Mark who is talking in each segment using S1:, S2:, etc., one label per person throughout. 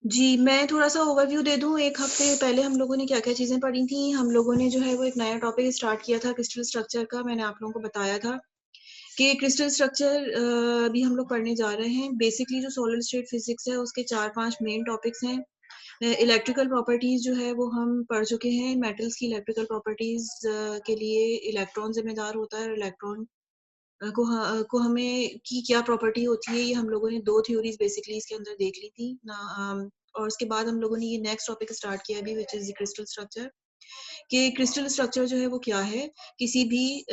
S1: जी, मैं थोड़ा-सा ओवरव्यू दे दूँ। 1 हफ़्ते पहले हम लोगों ने क्या-क्या चीज़ें पढ़ी थी। हम लोगों ने जो है वो एक नया टॉपिक स्टार्ट किया था क्रिस्टल स्ट्रक्चर का। मैंने आप लोगों को बताया था कि क्रिस्टल स्ट्रक्चर अभी हम लोग पढ़ने जा रहे हैं। बेसिकली जो सॉलिड स्टेट फिज़िक्स है उसके 4-5 मेन टॉपिक्स हैं। इलेक्ट्रिकल प्रॉपर्टीज़ जो है वो हम पढ़ चुके हैं। मेटल्स की इलेक्ट्रिकल प्रॉपर्टीज़ के लिए इलेक्ट्रॉन ज़िम्मेदार होता है और इलेक्ट्रॉन को हमें की क्या प्रॉपर्टी होती है, ये हम लोगों ने 2 थ्योरीज़ बेसिकली इसके अंदर देख ली थी ना। और उसके बाद हम लोगों ने ये नेक्स्ट टॉपिक स्टार्ट किया अभी which is the crystal structure, कि क्रिस्टल स्ट्रक्चर जो है वो क्या है? किसी भी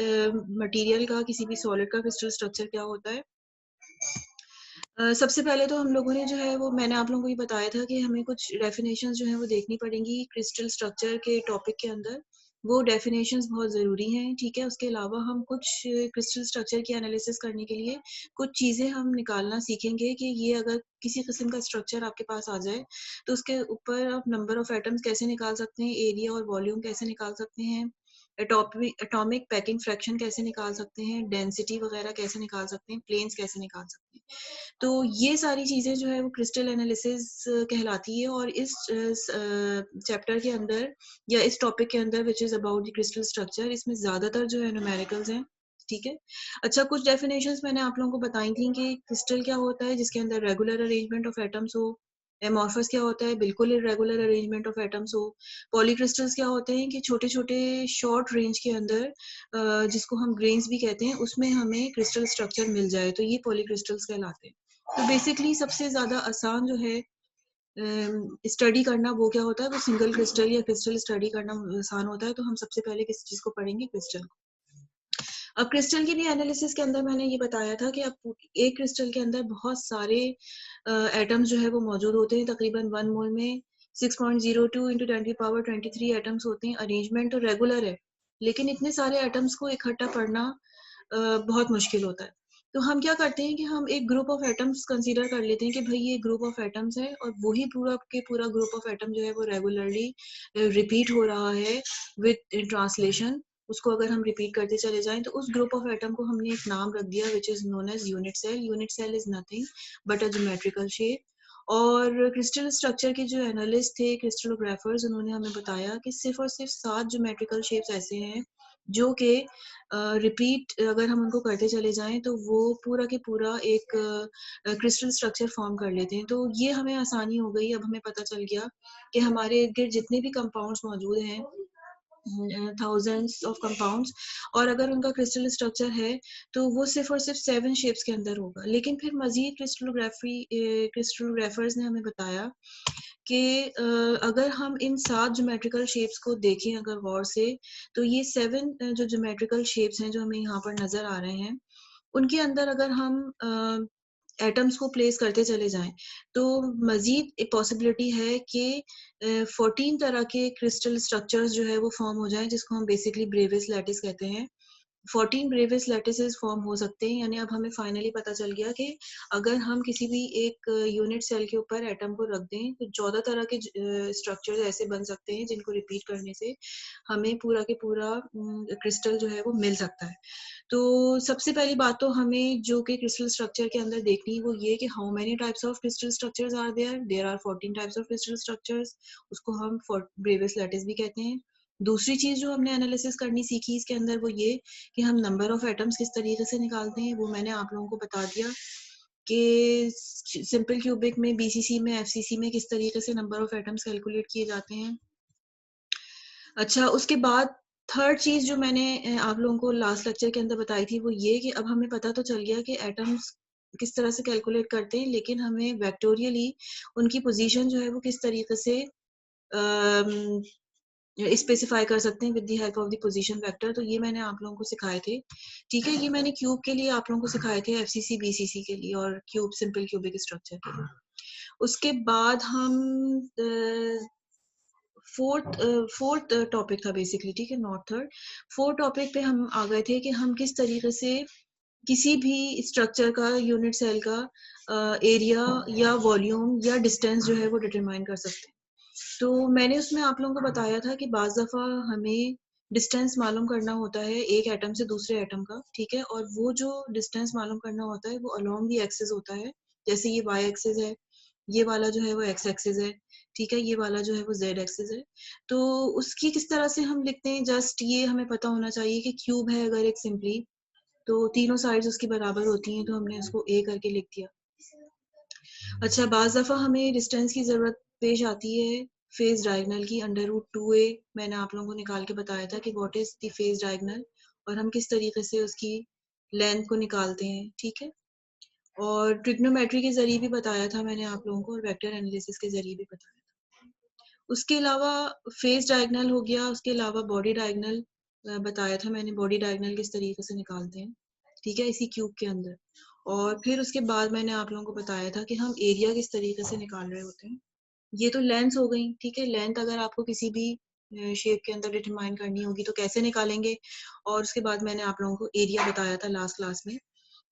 S1: मटीरियल का, किसी भी सॉलिड का क्रिस्टल स्ट्रक्चर क्या होता है? सबसे पहले तो हम लोगों ने जो है वो मैंने आप लोगों को ये बताया था कि हमें कुछ डेफिनेशंस जो हैं वो देखनी पड़ेंगी क्रिस्टल स्ट्रक्चर के टॉपिक के अंदर। वो डेफिनेशंस बहुत ज़रूरी हैं, ठीक है? उसके अलावा हम कुछ क्रिस्टल स्ट्रक्चर की एनालिसिस करने के लिए कुछ चीज़ें हम निकालना सीखेंगे कि ये अगर किसी किस्म का स्ट्रक्चर आपके पास आ जाए, तो उसके ऊपर आप नंबर ऑफ एटम्स कैसे निकाल सकते हैं, एरिया और वॉल्यूम कैसे निकाल सकते हैं, एटॉमिक पैकिंग फ्रैक्शन कैसे निकाल सकते हैं, डेंसिटी वगैरह कैसे निकाल सकते हैं, प्लेन्स कैसे निकाल सकते हैं। तो ये सारी चीज़ें जो है वो क्रिस्टल एनालिसिस कहलाती है और इस चैप्टर के अंदर या इस टॉपिक के अंदर which is about the crystal structure इसमें ज़्यादातर जो है न्यूमेरिकल्स हैं, ठीक है? अच्छा, कुछ डेफिनेशंस मैंने आप लोगों को बताई थी कि क्रिस्टल क्या होता है जिसके अंदर रेगुलर अरेंजमेंट ऑफ एटम्स हो, एमॉर्फस क्या होता है बिल्कुल इर्रेगुलर अरेंजमेंट ऑफ एटम्स हो, पॉलीक्रिस्टल्स क्या होते हैं कि छोटे-छोटे शॉर्ट रेंज के अंदर जिसको हम ग्रेन्स भी कहते हैं उसमें हमें क्रिस्टल स्ट्रक्चर मिल जाए तो ये पॉलीक्रिस्टल्स कहलाते हैं। तो बेसिकली सबसे ज़्यादा आसान जो है स्टडी करना वो क्या होता है, वो सिंगल क्रिस्टल या क्रिस्टल स्टडी करना आसान होता है, तो हम सबसे पहले किस चीज़ को पढ़ेंगे? क्रिस्टल को। अब क्रिस्टल की भी एनालिसिस के अंदर मैंने ये बताया था कि अब एक क्रिस्टल के अंदर बहुत सारे एटम्स जो है वो मौजूद होते हैं, तकरीबन 1 मोल में 6.02 इंटू 10 की पावर 23 एटम्स होते हैं। अरेंजमेंट तो रेगुलर है, लेकिन इतने सारे एटम्स को इकट्ठा पढ़ना बहुत मुश्किल होता है। तो हम क्या करते हैं कि हम एक ग्रुप ऑफ एटम्स कंसीडर कर लेते हैं कि भई ये ग्रुप ऑफ एटम्स है और वही पूरा के पूरा ग्रुप ऑफ एटम जो है वो रेगुलरली रिपीट हो रहा है विद ट्रांसलेशन। उसको अगर हम रिपीट करते चले जाएँ तो उस ग्रुप ऑफ एटम को हमने एक नाम रख दिया which is known as unit cell. Unit cell is nothing but a geometrical shape. और क्रिस्टल स्ट्रक्चर के जो एनालिस्ट थे, क्रिस्टलोग्राफर्स, उन्होंने हमें बताया कि सिर्फ़ और सिर्फ़ 7 ज्योमेट्रिकल शेप्स ऐसे हैं जो कि रिपीट अगर हम उनको करते चले जाएँ तो वो पूरा के पूरा एक क्रिस्टल स्ट्रक्चर फ़ॉर्म कर लेते हैं। तो ये हमें आसानी हो गई, अब हमें पता चल गया कि हमारे इर्द-गिर्द जितने भी कंपाउंड्स मौजूद हैं, थाउज़ेंड्स ऑफ कंपाउंड्स, और अगर उनका क्रिस्टल स्ट्रक्चर है, तो वो सिर्फ़ और सिर्फ़ 7 शेप्स के अंदर होगा। लेकिन फिर मज़ीद क्रिस्टलोग्राफ़र्स ने हमें बताया कि अगर हम इन 7 ज्योमेट्रिकल शेप्स को देखें अगर गौर से, तो ये 7 जो ज्योमेट्रिकल शेप्स हैं, जो हमें यहाँ पर नज़र आ रहे हैं, उनके अंदर अगर हम एटम्स को प्लेस करते चले जाएँ, तो मज़ीद एक पॉसिबिलिटी है कि 14 तरह के क्रिस्टल स्ट्रक्चर्स जो है वो फ़ॉर्म हो जाएँ, जिसको हम बेसिकली ब्रेविस लैटिस कहते हैं। 14 ब्रेविस लैटिसेस फ़ॉर्म हो सकते हैं, यानी अब हमें फाइनली पता चल गया कि अगर हम किसी भी एक यूनिट सेल के ऊपर एटम को रख दें, तो 14 तरह के स्ट्रक्चर्स ऐसे बन सकते हैं, जिनको रिपीट करने से हमें पूरा के पूरा क्रिस्टल जो है वो मिल सकता है। तो सबसे पहली बात तो हमें जो कि क्रिस्टल स्ट्रक्चर के अंदर देखनी है वो ये कि how many types of crystal structures are there? There are 14 types of crystal structures. उसको हम ब्रेविस लैटिस भी कहते हैं। दूसरी चीज़ जो हमने एनालिसिस करनी सीखी इसके अंदर वो ये कि हम नंबर ऑफ एटम्स किस तरीके से निकालते हैं, वो मैंने आप लोगों को बता दिया कि सिंपल क्यूबिक में, बीसीसी में, एफसीसी में किस तरीके से नंबर ऑफ एटम्स कैलकुलेट किए जाते हैं। अच्छा, उसके बाद थर्ड चीज़ जो मैंने आप लोगों को लास्ट लेक्चर के अंदर बताई थी वो ये कि अब हमें पता तो चल गया कि एटम्स किस तरह से कैलकुलेट करते हैं, लेकिन हमें वेक्टोरियली उनकी पोज़ीशन जो है वो किस तरीके से अम, स्पेसिफ़ाई कर सकते हैं with the help of the position vector, तो ये मैंने आप लोगों को सिखाए थे। ठीक है? ये मैंने क्यूब के लिए आप लोगों को सिखाए थे, एफसीसी, बीसीसी के लिए और क्यूब सिंपल क्यूबिक स्ट्रक्चर के लिए। उसके बाद हम अ फोर्थ टॉपिक था बेसिकली, ठीक है? Not third. फोर्थ टॉपिक पे हम आ गए थे कि हम किस तरीके से किसी भी स्ट्रक्चर का, यूनिट सेल का एरिया या वॉल्यूम या डिस्टेंस जो है वो डिटरमाइन कर सकते हैं। तो मैंने उसमें आप लोगों को बताया था कि बाज़ दफ़ा हमें डिस्टेंस मालूम करना होता है एक एटम से दूसरे एटम का, ठीक है? और वो जो डिस्टेंस मालूम करना होता है वो अलोंग द एक्सिस होता है। जैसे ये वाई एक्सिस है, ये वाला जो है वो x एक्सिस है, ठीक है, ये वाला जो है वो z एक्सिस है। तो उसकी किस तरह से हम लिखते हैं, जस्ट ये हमें पता होना चाहिए कि क्यूब है अगर एक सिंपली, तो तीनों साइड्स उसकी बराबर होती हैं, तो हमने उसको a करके लिख दिया। अच्छा, बाज़ दफ़ा हमें डिस्टेंस की ज़रूरत पेश आती है फेज़ डायगोनल की, √2a मैंने आप लोगों को निकाल के बताया था कि what is the phase diagonal और हम किस तरीके से उसकी लेंथ को निकालते हैं, ठीक है? और ट्रिग्नोमेट्री के ज़रिए भी बताया था मैंने आप लोगों को, और वेक्टर एनालिसिस के ज़रिए भी बताया था। उसके अलावा फेज़ डायगोनल हो गया, उसके अलावा बॉडी डायगोनल बताया था मैंने, बॉडी डायगोनल किस तरीके से निकालते हैं, ठीक है, इसी क्यूब के अंदर। और फिर उसके बाद मैंने आप लोगों को बताया था कि हम एरिया किस तरीके से निकाल रहे होते हैं। ये तो लेंथ हो गई, ठीक है, लेंथ अगर आपको किसी भी शेप के अंदर डिटरमाइन करनी होगी तो कैसे निकालेंगे। और उसके बाद मैंने आप लोगों को एरिया बताया था लास्ट क्लास में,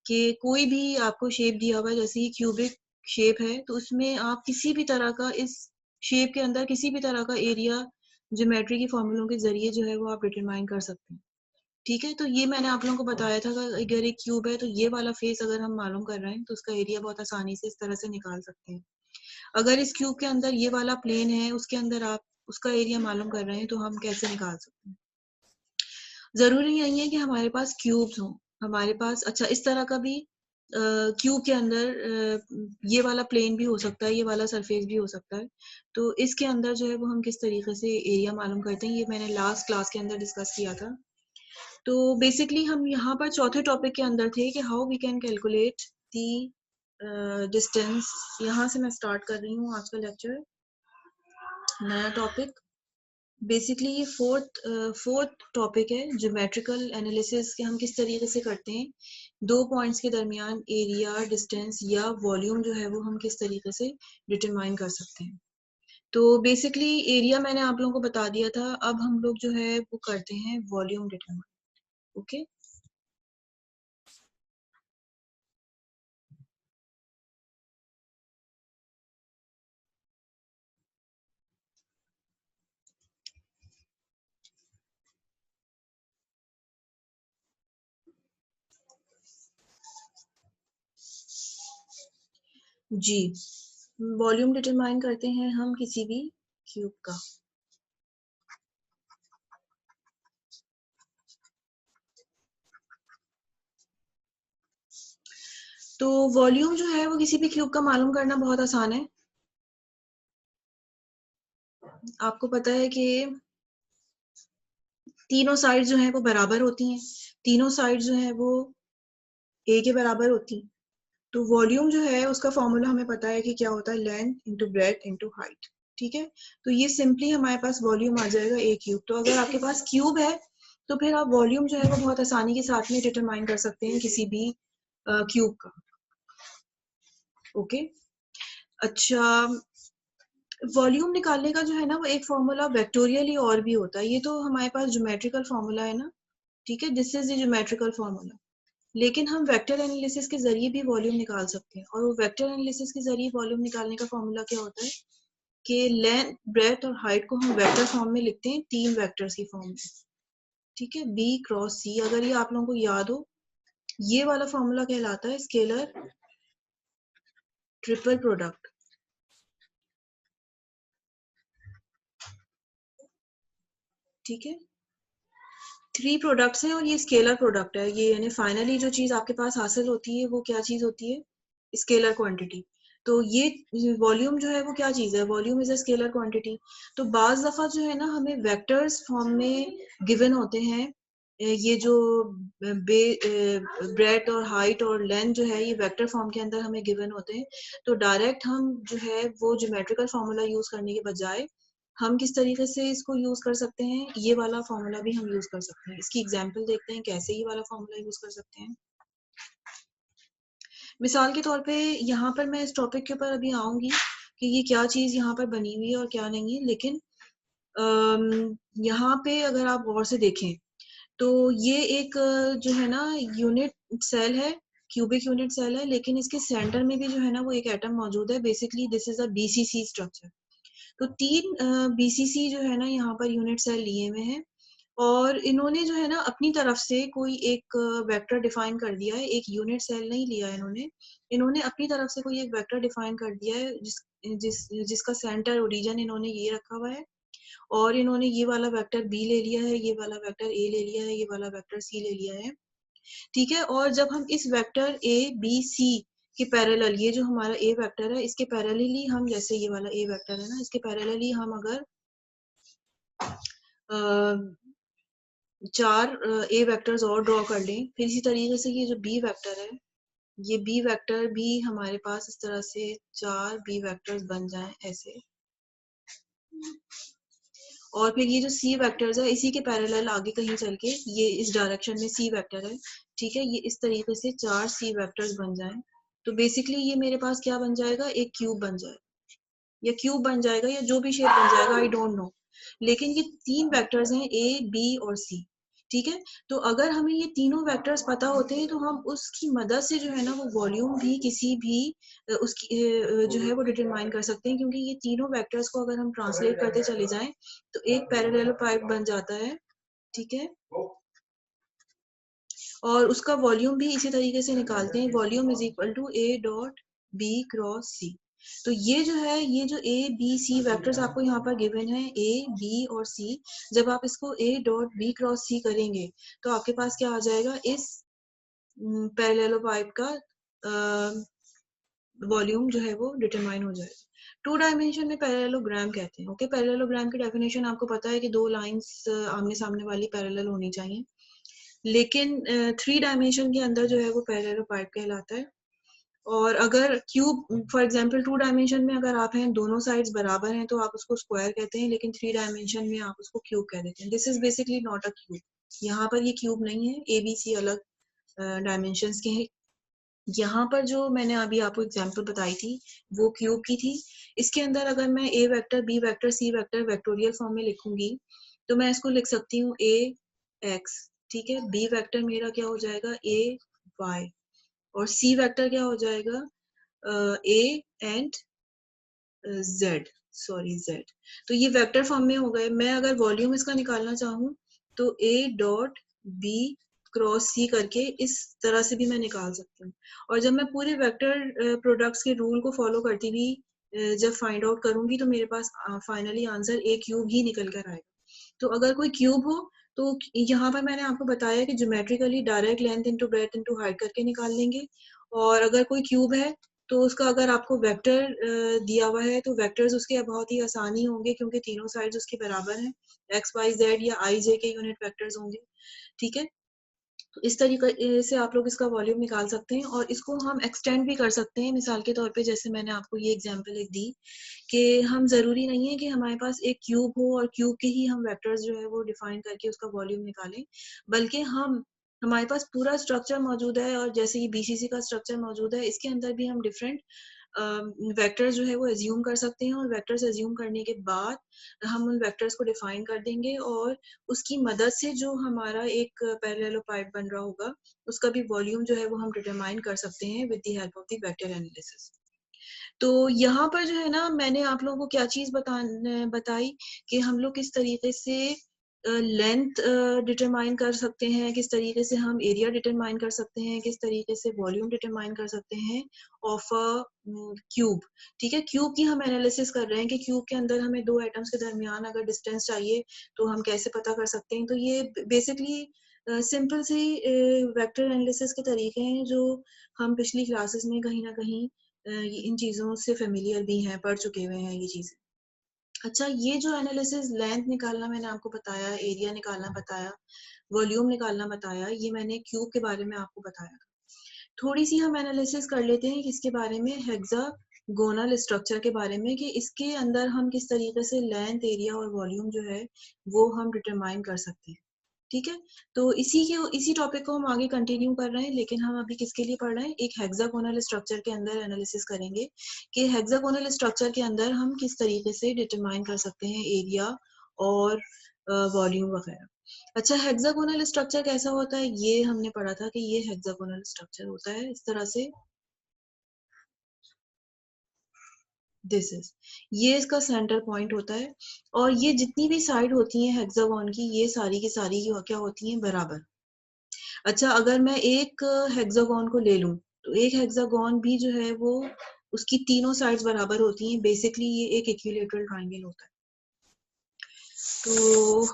S1: कि कोई भी आपको शेप दिया हुआ है, जैसे ये क्यूबिक शेप है, तो उसमें आप किसी भी तरह का, इस शेप के अंदर किसी भी तरह का एरिया ज्योमेट्री के फॉर्मूलों के ज़रिए जो है वो आप डिटरमाइन कर सकते हैं। ठीक है, तो ये मैंने आप लोगों को बताया था कि अगर एक क्यूब है तो ये वाला फेस अगर हम मालूम कर रहे हैं तो उसका एरिया बहुत आसानी से इस तरह से निकाल सकते हैं। अगर इस क्यूब के अंदर ये वाला प्लेन है, उसके अंदर आप उसका एरिया मालूम कर रहे हैं, तो हम कैसे निकाल सकते हैं। ज़रूरी नहीं है कि हमारे पास क्यूब्स हों, हमारे पास अच्छा इस तरह का भी क्यूब के अंदर ये वाला प्लेन भी हो सकता है, ये वाला सरफेस भी हो सकता है। तो इसके अंदर जो है वो हम किस तरीके से एरिया मालूम करते हैं, ये मैंने लास्ट क्लास के अंदर डिस्कस किया था। तो बेसिकली हम यहाँ पर चौथे टॉपिक के अंदर थे कि how we can calculate the distance. यहाँ से मैं स्टार्ट कर रही हूँ आज का लेक्चर, नया टॉपिक। बेसिकली ये फोर्थ टॉपिक है, ज्योमेट्रिकल एनालिसिस के हम किस तरीके से करते हैं, दो पॉइंट्स के दरमियान एरिया, डिस्टेंस या वॉल्यूम जो है वो हम किस तरीके से डिटरमाइन कर सकते हैं। तो बेसिकली एरिया मैंने आप लोगों को बता दिया था, अब हम लोग जो है वो करते हैं वॉल्यूम डिटरमाइन। ओके, जी, वॉल्यूम डिटरमाइन करते हैं हम किसी भी क्यूब का। तो वॉल्यूम जो है वो किसी भी क्यूब का मालूम करना बहुत आसान है। आपको पता है कि तीनों साइड जो है वो बराबर होती हैं, तीनों साइड जो है वो ए के बराबर होती हैं। तो वॉल्यूम जो है उसका फॉर्मूला हमें पता है कि क्या होता है, length into breadth into height, ठीक है। तो ये सिंपली हमारे पास वॉल्यूम आ जाएगा ए क्यूब। तो अगर आपके पास क्यूब है तो फिर आप वॉल्यूम जो है वो बहुत आसानी के साथ में डिटरमाइन कर सकते हैं किसी भी क्यूब का। ओके, अच्छा, वॉल्यूम निकालने का जो है ना वो एक फॉर्मूला वेक्टोरियली और भी होता है। ये तो हमारे पास ज्योमेट्रिकल फॉर्मूला है ना, ठीक है, this is the geometrical formula. लेकिन हम वेक्टर एनालिसिस के जरिए भी वॉल्यूम निकाल सकते हैं, और वो वेक्टर एनालिसिस के जरिए वॉल्यूम निकालने का फॉर्मूला क्या होता है कि लेंथ, ब्रेथ और हाइट को हम वेक्टर फॉर्म में लिखते हैं, तीन वेक्टर्स की फॉर्म में, ठीक है, बी क्रॉस सी। अगर ये आप लोगों को याद हो, ये वाला फॉर्मूला कहलाता है स्केलर ट्रिपल प्रोडक्ट, ठीक है। थ्री प्रोडक्ट्स हैं और ये स्केलर प्रोडक्ट है, ये यानी फाइनली जो चीज आपके पास हासिल होती है वो क्या चीज होती है, स्केलर क्वांटिटी। तो ये वॉल्यूम जो है वो क्या चीज है, volume is a scalar quantity. तो बाज दफा जो है ना हमें वेक्टर्स फॉर्म में गिवन होते हैं, ये जो ब्रेथ और हाइट और लेंथ जो है ये वेक्टर फॉर्म के अंदर हमें गिवन होते हैं। तो डायरेक्ट हम जो है वो ज्योमेट्रिकल फॉर्मूला यूज करने के बजाय हम किस तरीके से इसको यूज कर सकते हैं, ये वाला फॉर्मूला भी हम यूज कर सकते हैं। इसकी एग्जांपल देखते हैं कैसे ये वाला फॉर्मूला यूज कर सकते हैं। मिसाल के तौर पे यहाँ पर मैं इस टॉपिक के ऊपर अभी आऊंगी कि ये क्या चीज यहाँ पर बनी हुई है और क्या नहीं है, लेकिन यहाँ पे अगर आप गौर से देखें तो ये एक जो है ना यूनिट सेल है, क्यूबिक यूनिट सेल है, लेकिन इसके सेंटर में भी जो है ना वो एक एटम मौजूद है। Basically this is a BCC structure. तो तीन बीसीसी जो है ना यहाँ पर यूनिट सेल लिए हुए हैं, और इन्होंने जो है ना अपनी तरफ से कोई एक वेक्टर डिफाइन कर दिया है, एक यूनिट सेल नहीं लिया है इन्होंने। इन्होंने अपनी तरफ से कोई एक वेक्टर डिफाइन कर दिया है जिसका सेंटर ओरिजिन इन्होंने ये रखा हुआ है, और इन्होंने ये वाला वेक्टर बी ले लिया है, ये वाला वेक्टर ए ले लिया है, ये वाला वेक्टर सी ले लिया है, ठीक है। और जब हम इस वेक्टर ए बी सी के पैरेलल, ये जो हमारा ए वेक्टर है इसके पैरेलली हम, जैसे ये वाला ए वेक्टर है ना, इसके पैरेलली हम अगर चार ए वेक्टर्स और ड्रॉ कर लें, फिर इसी तरीके से ये जो बी वेक्टर है, ये बी वेक्टर भी हमारे पास इस तरह से चार बी वेक्टर्स बन जाएं ऐसे, और फिर ये जो सी वेक्टर्स है इसी के पैरेलल आगे कहीं चल के ये इस डायरेक्शन में सी वेक्टर है, ठीक है, ये इस तरीके से चार सी वेक्टर्स बन जाएं, तो बेसिकली ये मेरे पास क्या बन जाएगा, एक क्यूब बन जाएगा, या क्यूब बन जाएगा, या जो भी शेप बन जाएगा, आई डोंट नो। लेकिन ये तीन वेक्टर्स हैं ए बी और सी, ठीक है। तो अगर हमें ये तीनों वेक्टर्स पता होते हैं तो हम उसकी मदद से जो है ना वो वॉल्यूम भी किसी भी उसकी जो है वो डिटरमाइन कर सकते हैं, क्योंकि ये तीनों वेक्टर्स को अगर हम ट्रांसलेट करते चले जाएं तो एक पैरेललोपाइड बन जाता है, ठीक है। और उसका वॉल्यूम भी इसी तरीके से निकालते हैं, volume is equal to A dot B cross C. तो ये जो है, ये जो ए बी सी वेक्टर्स आपको यहाँ पर गिवन है, ए बी और सी, जब आप इसको ए डॉट बी क्रॉस सी करेंगे तो आपके पास क्या आ जाएगा, इस पैरेललोपाइड का वॉल्यूम जो है वो डिटरमाइन हो जाएगा। टू डायमेंशन में पैरेललोग्राम कहते हैं, ओके। पैरेललोग्राम की डेफिनेशन आपको पता है कि दो लाइंस आमने सामने वाली पैरेलल होनी चाहिए, लेकिन थ्री डायमेंशन के अंदर जो है वो पैरेललोपाइड कहलाता है। और अगर cube, for example two dimension में अगर आप हैं, दोनों साइड्स बराबर हैं, तो आप उसको स्क्वायर कहते हैं, लेकिन थ्री डायमेंशन में आप उसको क्यूब कह देते हैं। This is basically not a cube, यहाँ पर ये क्यूब नहीं है, ए बी सी अलग डायमेंशंस के हैं। यहाँ पर जो मैंने अभी आपको एग्जांपल बताई थी वो क्यूब की थी। इसके अंदर अगर मैं A vector B vector C vector vectorial form में लिखूंगी तो मैं इसको लिख सकती हूँ ए एक्स, ठीक है। बी वेक्टर मेरा क्या हो जाएगा, ए वाई, और सी वेक्टर क्या हो जाएगा, A and Z, sorry Z. तो ये वेक्टर फॉर्म में हो गए। मैं अगर वॉल्यूम इसका निकालना चाहूँ तो ए डॉट बी क्रॉस सी करके इस तरह से भी मैं निकाल सकती हूँ। और जब मैं पूरे वेक्टर प्रोडक्ट्स के रूल को फॉलो करती हुई जब फाइंड आउट करूंगी तो मेरे पास फाइनली आंसर ए क्यूब ही निकल कर आएगा। तो अगर कोई क्यूब हो तो यहाँ पर मैंने आपको बताया कि geometrically direct length into breadth into height करके निकाल लेंगे। और अगर कोई क्यूब है तो उसका अगर आपको वेक्टर दिया हुआ है तो वेक्टर्स उसके बहुत ही आसानी होंगे, क्योंकि तीनों साइड्स उसके बराबर हैं, एक्स वाई जेड या आई जे के यूनिट वेक्टर्स होंगे, ठीक है। तो इस तरीके से आप लोग इसका वॉल्यूम निकाल सकते हैं, और इसको हम एक्सटेंड भी कर सकते हैं। मिसाल के तौर पे जैसे मैंने आपको ये एग्जांपल एक दी कि हम जरूरी नहीं है कि हमारे पास एक क्यूब हो और क्यूब के ही हम वेक्टर्स जो है वो डिफाइन करके उसका वॉल्यूम निकालें, बल्कि हमारे पास पूरा स्ट्रक्चर मौजूद है, और जैसे ये बीसीसी का स्ट्रक्चर मौजूद है इसके अंदर भी हम डिफरेंट वेक्टर्स जो है वो एज्यूम कर सकते हैं, और वेक्टर्स एज्यूम करने के बाद हम उन वेक्टर्स को डिफाइन कर देंगे, और उसकी मदद से जो हमारा एक पैरेललोपाइड बन रहा होगा उसका भी वॉल्यूम जो है वो हम डिटरमाइन कर सकते हैं with the help of the vector analysis. तो यहाँ पर जो है ना मैंने आप लोगों को क्या चीज बताई कि हम लोग किस तरीके से लेंथ डिटरमाइन कर सकते हैं, किस तरीके से हम एरिया डिटरमाइन कर सकते हैं, किस तरीके से वॉल्यूम डिटरमाइन कर सकते हैं ऑफ अ क्यूब, ठीक है। क्यूब की हम एनालिसिस कर रहे हैं कि क्यूब के अंदर हमें दो एटम्स के दरमियान अगर डिस्टेंस चाहिए तो हम कैसे पता कर सकते हैं। तो ये basically simple C vector analysis के तरीके हैं जो हम पिछली क्लासेस में कहीं ना कहीं इन चीज़ों से फेमिलियर भी हैं, पढ़ चुके हुए हैं ये चीज़ें। अच्छा, ये जो एनालिसिस लेंथ निकालना मैंने आपको बताया, एरिया निकालना बताया, वॉल्यूम निकालना बताया, ये मैंने क्यूब के बारे में आपको बताया। थोड़ी सी हम एनालिसिस कर लेते हैं किसके बारे में, हेक्सागोनल स्ट्रक्चर के बारे में, कि इसके अंदर हम किस तरीके से लेंथ, एरिया और वॉल्यूम जो है वो हम डिटरमाइन कर सकते हैं, ठीक है। तो इसी टॉपिक को हम आगे कंटिन्यू कर रहे हैं, लेकिन हम अभी किसके लिए पढ़ रहे हैं, एक हेक्सागोनल स्ट्रक्चर के अंदर एनालिसिस करेंगे कि हेक्सागोनल स्ट्रक्चर के अंदर हम किस तरीके से डिटरमाइन कर सकते हैं एरिया और वॉल्यूम वगैरह। अच्छा, हेक्सागोनल स्ट्रक्चर कैसा होता है, ये हमने पढ़ा था कि ये हेक्सागोनल स्ट्रक्चर होता है इस तरह से, दिस इज, ये इसका सेंटर पॉइंट होता है। और ये जितनी भी साइड होती हैं हेक्सागोन की, ये सारी की सारी क्या होती हैं, बराबर। अच्छा, अगर मैं एक हेक्सागोन को ले लूं, तो एक हेक्सागोन भी जो है वो उसकी तीनों साइड्स बराबर होती हैं। बेसिकली ये एक इक्विलेटरल ट्रायंगल होता है। तो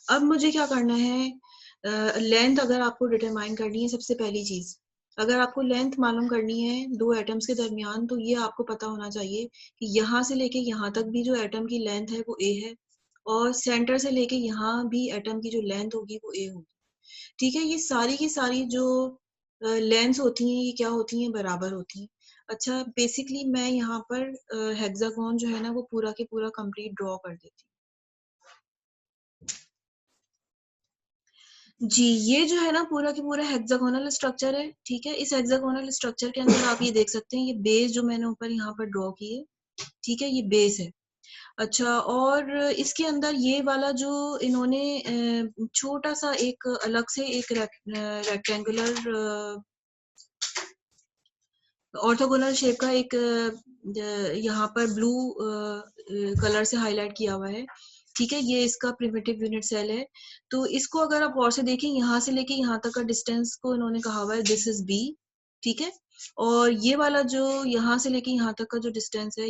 S1: अब मुझे क्या करना है, लेंथ अगर आपको डिटरमाइन करनी है, सबसे पहली चीज, अगर आपको लेंथ मालूम करनी है दो एटम्स के दरमियान, तो ये आपको पता होना चाहिए कि यहाँ से लेके यहाँ तक भी जो एटम की लेंथ है वो a है, और सेंटर से लेके यहाँ भी एटम की जो लेंथ होगी वो a होगी। ठीक है, ये सारी की सारी जो लेंथ होती हैं ये क्या होती हैं, बराबर होती हैं। अच्छा, बेसिकली मैं यहाँ पर हेक्सागोन जो है ना वो पूरा के पूरा कंप्लीट ड्रॉ कर देती हूँ। जी, ये जो है ना पूरा की पूरा हेक्सागोनल स्ट्रक्चर है। ठीक है, इस हेक्सागोनल स्ट्रक्चर के अंदर आप ये देख सकते हैं, ये बेस जो मैंने ऊपर यहाँ पर ड्रॉ की है, ठीक है, ये बेस है। अच्छा, और इसके अंदर ये वाला जो इन्होंने छोटा सा एक अलग से एक रेक्टेंगुलर ऑर्थोगोनल शेप का एक यहाँ पर ब्लू कलर से हाईलाइट किया हुआ है। ठीक है, ये इसका प्रिमिटिव यूनिट सेल है। तो इसको अगर आप गौर से देखें, यहाँ से लेके यहाँ तक का डिस्टेंस को इन्होंने कहा हुआ है दिस इज बी। ठीक है, और ये वाला जो यहाँ से लेके यहाँ तक का जो डिस्टेंस है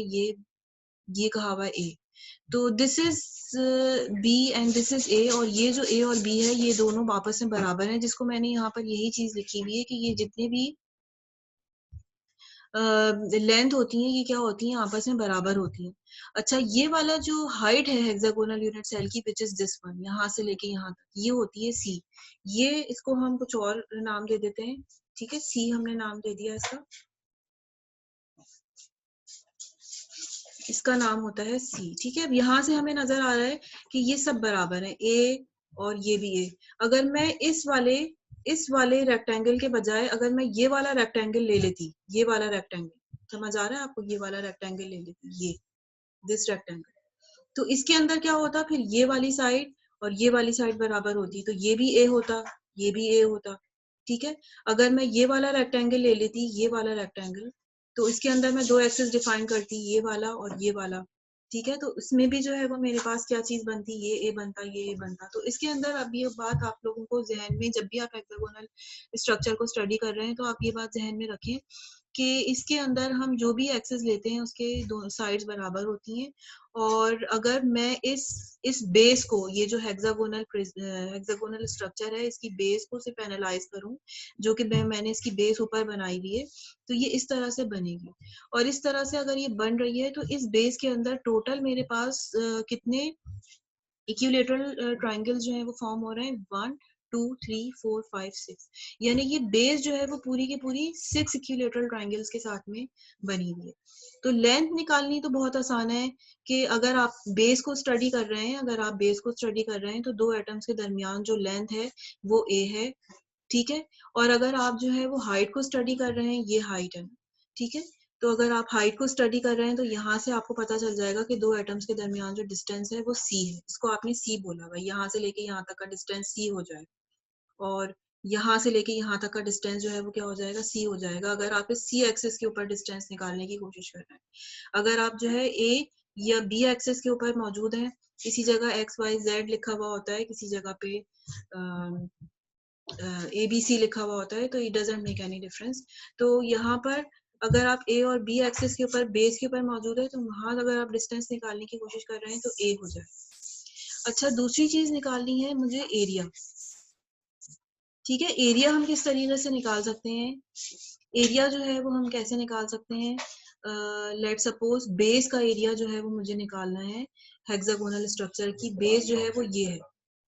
S1: ये कहा हुआ है ए। तो this is B and this is A, और ये जो ए और बी है ये दोनों आपस में बराबर हैं, जिसको मैंने यहाँ पर यही चीज लिखी हुई है कि ये जितने भी लेंथ होती हैं ये क्या होती हैं, आपस में बराबर होती हैं। अच्छा, ये वाला जो हाइट है हेक्सागोनल यूनिट सेल की, विच इज दिस वन, यहाँ से लेके यहाँ तक, ये होती है सी। ये इसको हम कुछ और नाम दे देते हैं। ठीक है, सी हमने नाम दे दिया इसका, इसका नाम होता है सी। ठीक है, अब यहाँ से हमें नजर आ रहा है कि ये सब बराबर है, ए और ये भी ए। अगर मैं इस वाले रेक्टेंगल के बजाय अगर मैं ये वाला रेक्टेंगल ले लेती, ये वाला रेक्टेंगल, समझ आ रहा है आपको, ये वाला रेक्टेंगल ले लेती, ये दिस रेक्टेंगल, तो इसके अंदर क्या होता, फिर ये वाली साइड और ये वाली साइड बराबर होती, तो ये भी ए होता, ये भी ए होता। ठीक है, अगर मैं ये वाला रेक्टेंगल ले लेती, ये वाला रेक्टेंगल, तो इसके अंदर मैं दो एक्सेस डिफाइन करती, ये वाला और ये वाला। ठीक है, तो इसमें भी जो है वो मेरे पास क्या चीज बनती, ये ए बनता, ये ए बनता। तो इसके अंदर अब ये बात आप लोगों को जहन में, जब भी आप हेक्सागोनल स्ट्रक्चर को स्टडी कर रहे हैं, तो आप ये बात जहन में रखें कि इसके अंदर हम जो भी एक्सेस लेते हैं उसके दोनों साइड्स बराबर होती हैं। और अगर मैं इस बेस को, ये जो हेक्सागोनल स्ट्रक्चर है, इसकी बेस को सिर्फ एनालाइज करूं, जो कि मैंने इसकी बेस ऊपर बनाई हुई है, तो ये इस तरह से बनेगी। और इस तरह से अगर ये बन रही है, तो इस बेस के अंदर टोटल मेरे पास कितने इक्विलेटरल ट्रायंगल जो है वो फॉर्म हो रहे हैं, 1 2 3 4 5 6, यानी ये बेस जो है वो पूरी की पूरी 6 इक्विलेटरल ट्रायंगल्स के साथ में बनी हुई है। तो लेंथ निकालनी तो बहुत आसान है कि अगर आप बेस को स्टडी कर रहे हैं, अगर आप बेस को स्टडी कर रहे हैं, तो दो एटम्स के दरमियान जो लेंथ है वो a है। ठीक है, और अगर आप जो है वो हाइट को स्टडी कर रहे हैं, ये हाइट है। ठीक है, तो अगर आप हाइट को स्टडी कर रहे हैं, तो यहाँ से आपको पता चल जाएगा कि दो एटम्स के दरमियान जो डिस्टेंस है वो c है। इसको आपने c बोला भाई, यहाँ से लेके यहाँ तक का डिस्टेंस c हो जाएगा, और यहाँ से लेके यहाँ तक का डिस्टेंस जो है वो क्या हो जाएगा, c हो जाएगा, अगर आप इस c एक्सिस के ऊपर डिस्टेंस निकालने की कोशिश कर रहे हैं। अगर आप जो है a या b एक्सिस के ऊपर मौजूद है, किसी जगह x y z लिखा हुआ होता है, किसी जगह पे ABC लिखा हुआ होता है, तो it doesn't make any difference. तो यहाँ पर अगर आप A और B एक्सिस के ऊपर, बेस के ऊपर मौजूद है, तो वहां अगर आप डिस्टेंस निकालने की कोशिश कर रहे हैं तो A हो जाए। अच्छा, दूसरी चीज निकालनी है मुझे एरिया। ठीक है, एरिया हम किस तरीके से निकाल सकते हैं, एरिया जो है वो हम कैसे निकाल सकते हैं, लेट सपोज बेस का एरिया जो है वो मुझे निकालना है, हेक्सागोनल स्ट्रक्चर की बेस जो है वो ये है।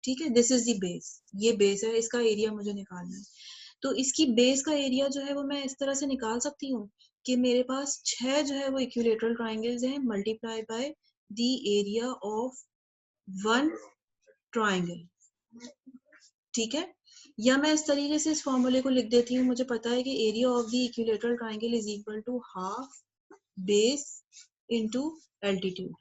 S1: ठीक है, दिस इज द बेस, ये बेस है, इसका एरिया मुझे निकालना है। तो इसकी बेस का एरिया जो है वो मैं इस तरह से निकाल सकती हूँ कि मेरे पास 6 जो है वो इक्विलेटरल ट्रायंगल्स हैं, multiply by the area of one triangle. ठीक है, या मैं इस तरीके से इस फॉर्मूले को लिख देती हूँ, मुझे पता है कि area of the equilateral triangle is equal to half base into altitude.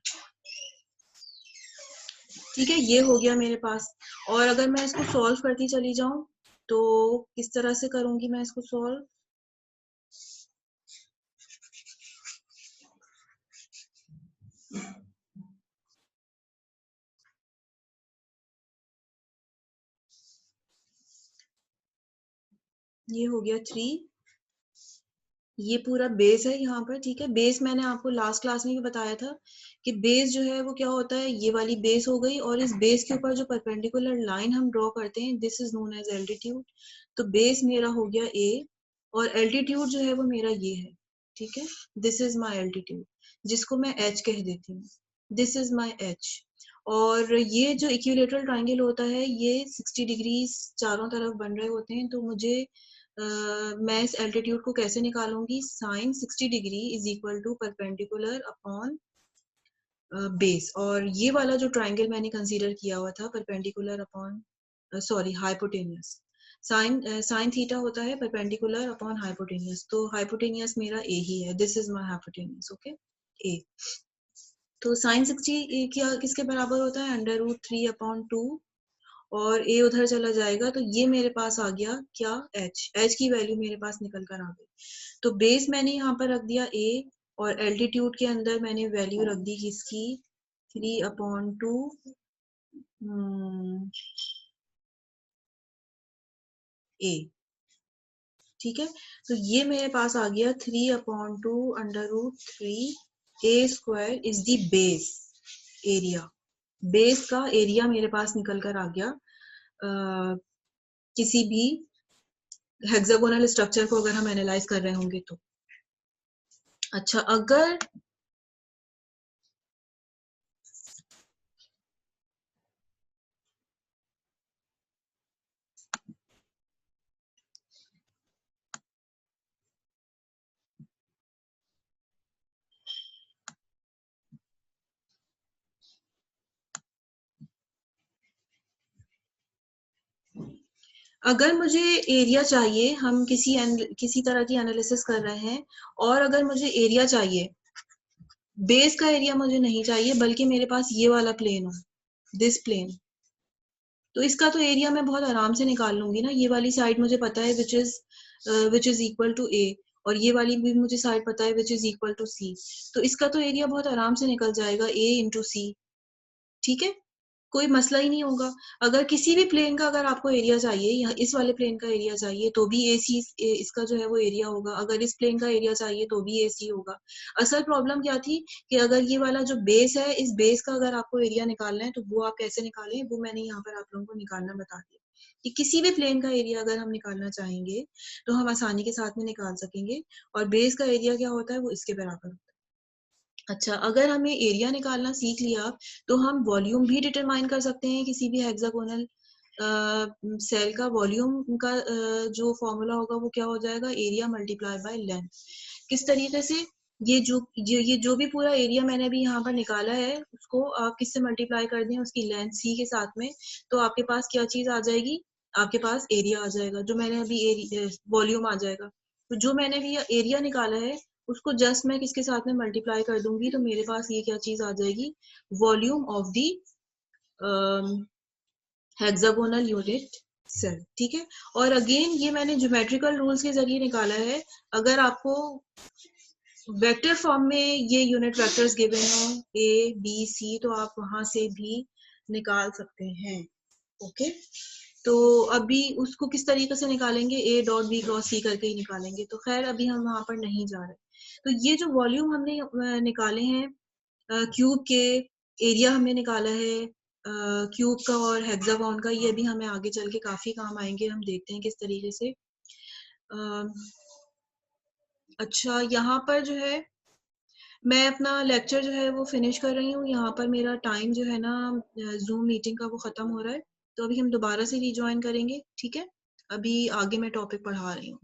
S1: ठीक है, ये हो गया मेरे पास। और अगर मैं इसको सॉल्व करती चली जाऊं, तो किस तरह से करूंगी मैं इसको सॉल्व, ये हो गया 3, ये पूरा बेस है यहाँ पर, ठीक है। बेस मैंने आपको लास्ट क्लास में भी बताया था कि बेस जो है वो क्या होता है, ये वाली बेस हो गई, और इस बेस के ऊपर जो परपेंडिकुलर लाइन हम ड्रॉ करते हैं, this is known as altitude. तो बेस मेरा हो गया ए, और एल्टीट्यूड जो है वो मेरा ये है, ठीक है। दिस इज माई एल्टीट्यूड, जिसको मैं एच कह देती हूँ। This is my H. और ये जो इक्विलेटरल ट्राइंगल होता है, ये 60 डिग्रीज चारों तरफ बन रहे होते हैं। तो मुझे मैं इस एल्टीट्यूड को कैसे निकालूंगी, sine 60 degree is equal to perpendicular upon base. और ये वाला जो ट्राइंगल मैंने कंसीडर किया हुआ था, perpendicular upon sorry hypotenuse, sine theta होता है परपेंडिकुलर अपॉन हाइपोटेनियस। तो हाइपोटेनियस मेरा ए ही है, this is my hypotenuse, okay, A. तो साइन 60 क्या किसके बराबर होता है, √3/2, और ए उधर चला जाएगा, तो ये मेरे पास आ गया क्या, एच की वैल्यू मेरे पास निकल कर आ गई। तो बेस मैंने यहाँ पर रख दिया ए, और एल्टीट्यूड के अंदर मैंने वैल्यू रख दी किसकी, 3/2 ए, ठीक है। तो ये मेरे पास आ गया 3/2 √3 A square is the base area. Base का एरिया मेरे पास निकल कर आ गया किसी भी हेक्सागोनल स्ट्रक्चर को अगर हम एनालाइज कर रहे होंगे तो। अच्छा, अगर मुझे एरिया चाहिए, हम किसी तरह की एनालिसिस कर रहे हैं, और अगर मुझे एरिया चाहिए, बेस का एरिया मुझे नहीं चाहिए, बल्कि मेरे पास ये वाला प्लेन हो, दिस प्लेन, तो इसका तो एरिया मैं बहुत आराम से निकाल लूंगी ना। ये वाली साइड मुझे पता है विच इज इक्वल टू ए, और ये वाली भी मुझे साइड पता है विच इज इक्वल टू सी। तो इसका तो एरिया बहुत आराम से निकल जाएगा, ए इंटू सी, ठीक है, कोई मसला ही नहीं होगा। अगर किसी भी प्लेन का अगर आपको एरिया चाहिए, या इस वाले प्लेन का एरिया चाहिए, तो भी AC इसका जो है वो एरिया होगा। अगर इस प्लेन का एरिया चाहिए तो भी AC होगा। असल प्रॉब्लम क्या थी कि अगर ये वाला जो बेस है, इस बेस का अगर आपको एरिया निकालना है, तो वो आप कैसे निकालें, वो मैंने यहाँ पर आप लोगों को निकालना बता दिया कि किसी भी प्लेन का एरिया अगर हम निकालना चाहेंगे तो हम आसानी के साथ में निकाल सकेंगे, और बेस का एरिया क्या होता है, वो इसके बराबर होता है। अच्छा, अगर हमें एरिया निकालना सीख लिया, तो हम वॉल्यूम भी डिटरमाइन कर सकते हैं। किसी भी हेक्सागोनल सेल का वॉल्यूम का जो फॉर्मूला होगा वो क्या हो जाएगा, एरिया मल्टीप्लाई बाय लेंथ। किस तरीके से, ये जो भी पूरा एरिया मैंने अभी यहाँ पर निकाला है, उसको आप किससे मल्टीप्लाई कर दें, उसकी लेंथ सी के साथ में, तो आपके पास क्या चीज आ जाएगी, आपके पास एरिया आ जाएगा, जो मैंने अभी वॉल्यूम आ जाएगा। तो जो मैंने अभी एरिया निकाला है, उसको जस्ट मैं किसके साथ में मल्टीप्लाई कर दूंगी, तो मेरे पास ये क्या चीज आ जाएगी, volume of the hexagonal unit cell, ठीक है। और अगेन ये मैंने ज्योमेट्रिकल रूल्स के जरिए निकाला है। अगर आपको वेक्टर फॉर्म में ये यूनिट वेक्टर्स गिवन हो A, B, C, तो आप वहां से भी निकाल सकते हैं, ओके। तो अभी उसको किस तरीके से निकालेंगे, A.B × C करके ही निकालेंगे। तो खैर अभी हम वहां पर नहीं जा रहे। तो ये जो वॉल्यूम हमने निकाले हैं क्यूब के, एरिया हमने निकाला है क्यूब का और हेक्सागोन का, ये भी हमें आगे चल के काफी काम आएंगे। हम देखते हैं किस तरीके से। अच्छा, यहाँ पर जो है मैं अपना लेक्चर जो है वो फिनिश कर रही हूँ। यहाँ पर मेरा टाइम जो है ना जूम मीटिंग का वो खत्म हो रहा है, तो अभी हम दोबारा से रिज्वाइन करेंगे, ठीक है। अभी आगे मैं टॉपिक पढ़ा रही हूँ।